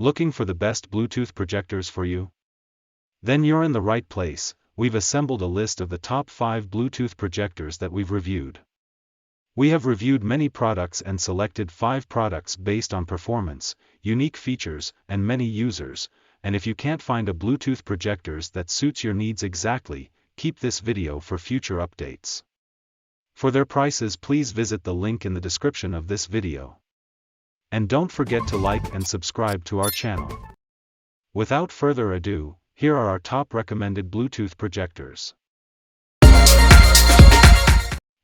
Looking for the best Bluetooth projectors for you? Then you're in the right place. We've assembled a list of the top 5 Bluetooth projectors that we've reviewed. We have reviewed many products and selected 5 products based on performance, unique features, and many users, and if you can't find a Bluetooth projectors that suits your needs exactly, keep this video for future updates. For their prices, please visit the link in the description of this video. And don't forget to like and subscribe to our channel. Without further ado, here are our top recommended Bluetooth projectors.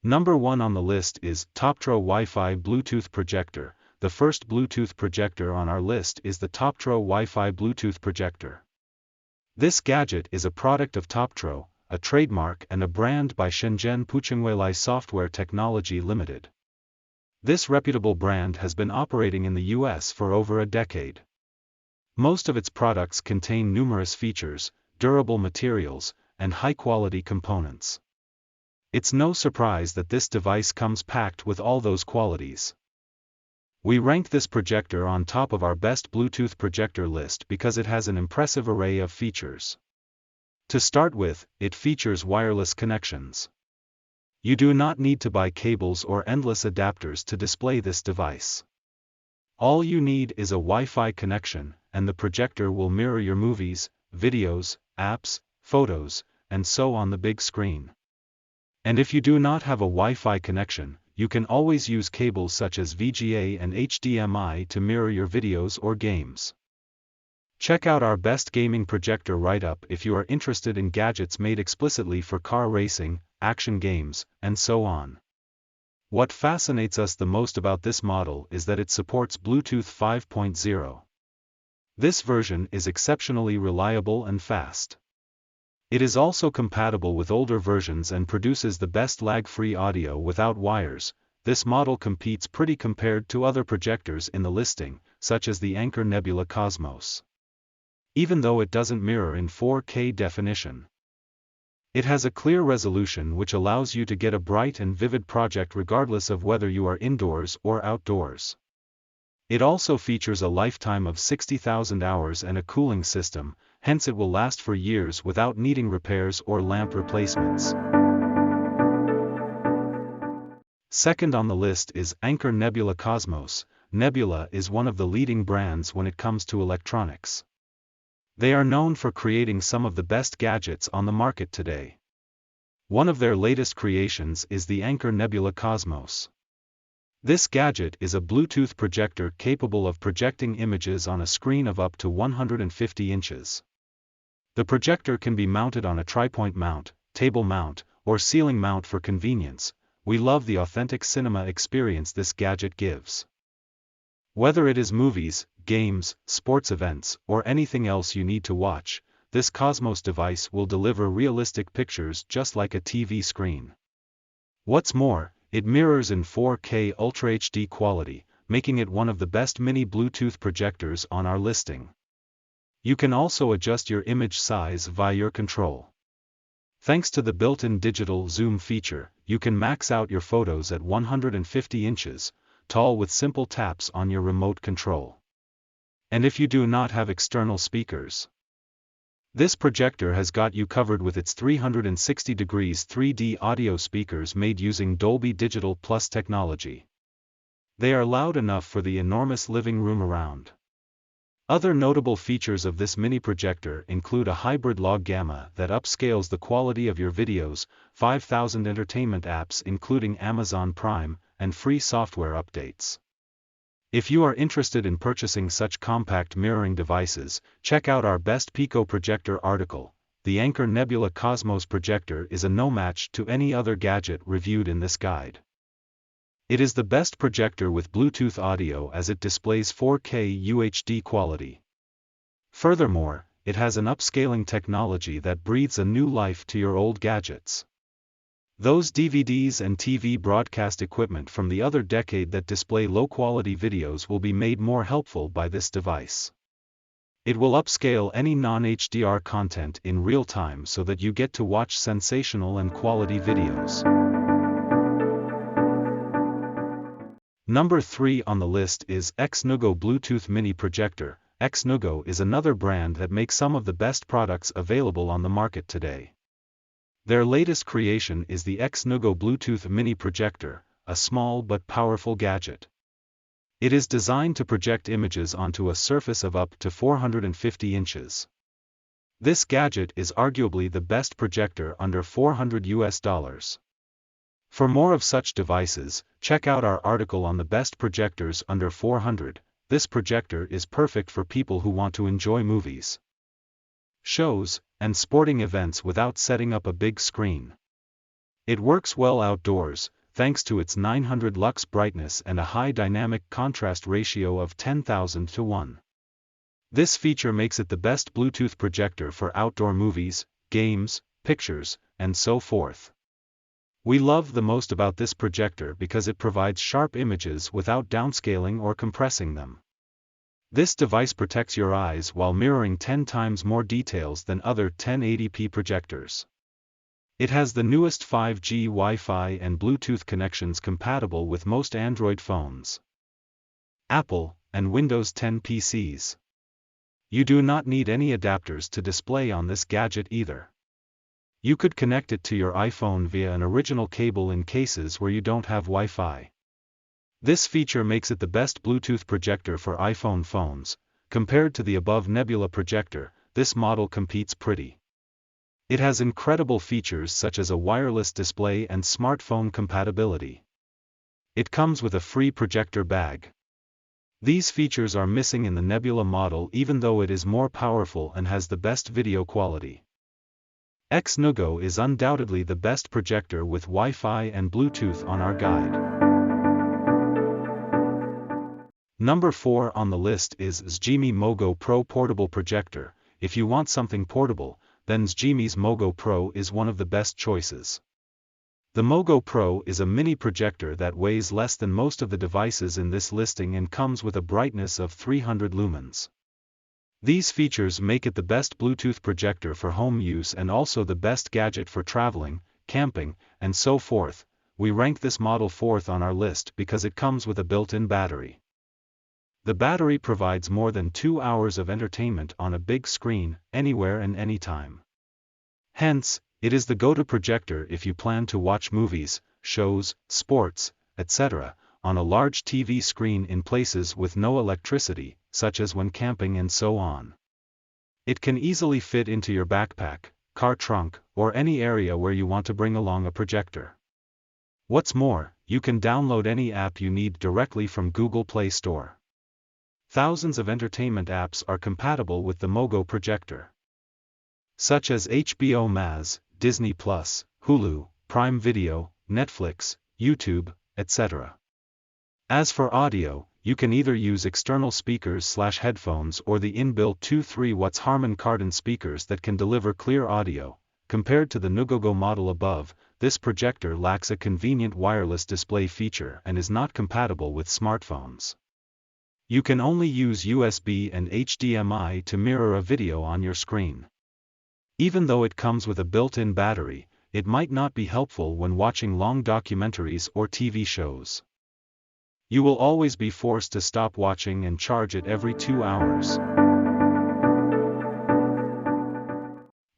Number 1 on the list is TOPTRO Wi-Fi Bluetooth Projector. The first Bluetooth projector on our list is the TOPTRO Wi-Fi Bluetooth Projector. This gadget is a product of TOPTRO, a trademark and a brand by Shenzhen Puchengweilai Software Technology Limited. This reputable brand has been operating in the US for over a decade. Most of its products contain numerous features, durable materials, and high-quality components. It's no surprise that this device comes packed with all those qualities. We rank this projector on top of our best Bluetooth projector list because it has an impressive array of features. To start with, it features wireless connections. You do not need to buy cables or endless adapters to display this device. All you need is a Wi-Fi connection, and the projector will mirror your movies, videos, apps, photos, and so on the big screen. And if you do not have a Wi-Fi connection, you can always use cables such as VGA and HDMI to mirror your videos or games. Check out our best gaming projector write-up if you are interested in gadgets made explicitly for car racing, action games, and so on. What fascinates us the most about this model is that it supports Bluetooth 5.0. This version is exceptionally reliable and fast. It is also compatible with older versions and produces the best lag-free audio without wires. This model competes pretty compared to other projectors in the listing, such as the Anker Nebula Cosmos. Even though it doesn't mirror in 4K definition. It has a clear resolution which allows you to get a bright and vivid project regardless of whether you are indoors or outdoors. It also features a lifetime of 60,000 hours and a cooling system, hence it will last for years without needing repairs or lamp replacements. Second on the list is Anker Nebula Cosmos. Nebula is one of the leading brands when it comes to electronics. They are known for creating some of the best gadgets on the market today. One of their latest creations is the Anker Nebula Cosmos. This gadget is a Bluetooth projector capable of projecting images on a screen of up to 150 inches. The projector can be mounted on a tri-point mount, table mount, or ceiling mount for convenience. We love the authentic cinema experience this gadget gives. Whether it is movies, games, sports events, or anything else you need to watch, this Cosmos device will deliver realistic pictures just like a TV screen. What's more, it mirrors in 4K Ultra HD quality, making it one of the best mini Bluetooth projectors on our listing. You can also adjust your image size via your control. Thanks to the built-in digital zoom feature, you can max out your photos at 150 inches tall with simple taps on your remote control. And if you do not have external speakers, this projector has got you covered with its 360 degrees 3D audio speakers made using Dolby Digital Plus technology. They are loud enough for the enormous living room around. Other notable features of this mini projector include a hybrid log gamma that upscales the quality of your videos, 5,000 entertainment apps including Amazon Prime, and free software updates. If you are interested in purchasing such compact mirroring devices, check out our Best Pico Projector article. The Anker Nebula Cosmos projector is a no-match to any other gadget reviewed in this guide. It is the best projector with Bluetooth audio as it displays 4K UHD quality. Furthermore, it has an upscaling technology that breathes a new life to your old gadgets. Those DVDs and TV broadcast equipment from the other decade that display low-quality videos will be made more helpful by this device. It will upscale any non-HDR content in real time so that you get to watch sensational and quality videos. Number 3 on the list is XNoogo Bluetooth Mini Projector. XNoogo is another brand that makes some of the best products available on the market today. Their latest creation is the XNoogo Bluetooth Mini Projector, a small but powerful gadget. It is designed to project images onto a surface of up to 450 inches. This gadget is arguably the best projector under $400. For more of such devices, check out our article on the best projectors under $400. This projector is perfect for people who want to enjoy movies, shows, and sporting events without setting up a big screen. It works well outdoors, thanks to its 900 lux brightness and a high dynamic contrast ratio of 10,000 to 1. This feature makes it the best Bluetooth projector for outdoor movies, games, pictures, and so forth. We love the most about this projector because it provides sharp images without downscaling or compressing them. This device protects your eyes while mirroring 10 times more details than other 1080p projectors. It has the newest 5G Wi-Fi and Bluetooth connections compatible with most Android phones, Apple, and Windows 10 PCs. You do not need any adapters to display on this gadget either. You could connect it to your iPhone via an original cable in cases where you don't have Wi-Fi. This feature makes it the best Bluetooth projector for iPhone phones. Compared to the above Nebula projector, this model competes pretty. It has incredible features such as a wireless display and smartphone compatibility. It comes with a free projector bag. These features are missing in the Nebula model even though it is more powerful and has the best video quality. XNoogo is undoubtedly the best projector with Wi-Fi and Bluetooth on our guide. Number 4 on the list is XGIMI MoGo Pro Portable Projector. If you want something portable, then XGIMI's MoGo Pro is one of the best choices. The MoGo Pro is a mini projector that weighs less than most of the devices in this listing and comes with a brightness of 300 lumens. These features make it the best Bluetooth projector for home use and also the best gadget for traveling, camping, and so forth. We rank this model fourth on our list because it comes with a built-in battery. The battery provides more than 2 hours of entertainment on a big screen, anywhere and anytime. Hence, it is the go-to projector if you plan to watch movies, shows, sports, etc., on a large TV screen in places with no electricity, such as when camping and so on. It can easily fit into your backpack, car trunk, or any area where you want to bring along a projector. What's more, you can download any app you need directly from Google Play Store. Thousands of entertainment apps are compatible with the MoGo projector, such as HBO Max, Disney+, Hulu, Prime Video, Netflix, YouTube, etc. As for audio, you can either use external speakers/headphones or the inbuilt 2.3 Harman Kardon speakers that can deliver clear audio. Compared to the XNoogo model above, this projector lacks a convenient wireless display feature and is not compatible with smartphones. You can only use USB and HDMI to mirror a video on your screen. Even though it comes with a built-in battery, it might not be helpful when watching long documentaries or TV shows. You will always be forced to stop watching and charge it every 2 hours.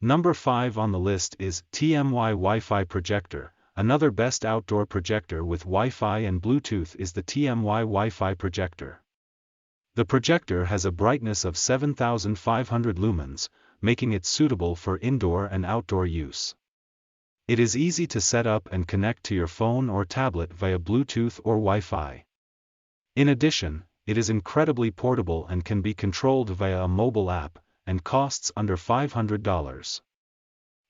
Number 5 on the list is TMY Wi-Fi Projector. Another best outdoor projector with Wi-Fi and Bluetooth is the TMY Wi-Fi Projector. The projector has a brightness of 7,500 lumens, making it suitable for indoor and outdoor use. It is easy to set up and connect to your phone or tablet via Bluetooth or Wi-Fi. In addition, it is incredibly portable and can be controlled via a mobile app, and costs under $500.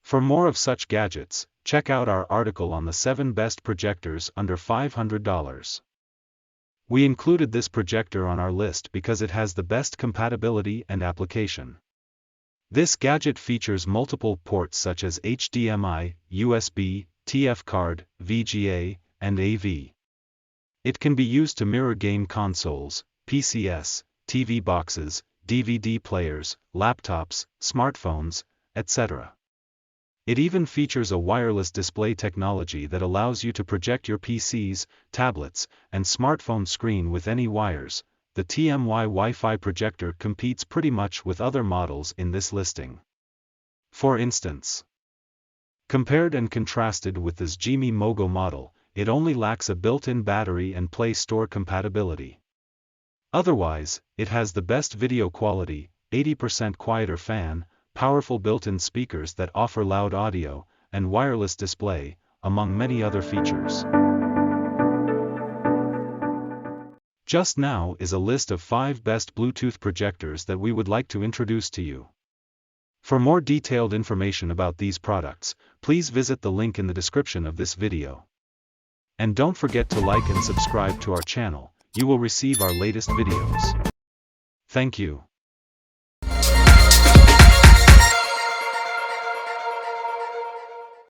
For more of such gadgets, check out our article on the 7 best projectors under $500. We included this projector on our list because it has the best compatibility and application. This gadget features multiple ports such as HDMI, USB, TF card, VGA, and AV. It can be used to mirror game consoles, PCs, TV boxes, DVD players, laptops, smartphones, etc. It even features a wireless display technology that allows you to project your PCs, tablets, and smartphone screen with any wires, the TMY Wi-Fi projector competes pretty much with other models in this listing. For instance, compared and contrasted with this XGIMI MoGo model, it only lacks a built-in battery and Play Store compatibility. Otherwise, it has the best video quality, 80% quieter fan, powerful built-in speakers that offer loud audio, and wireless display, among many other features. Just now is a list of 5 best Bluetooth projectors that we would like to introduce to you. For more detailed information about these products, please visit the link in the description of this video. And don't forget to like and subscribe to our channel, you will receive our latest videos. Thank you.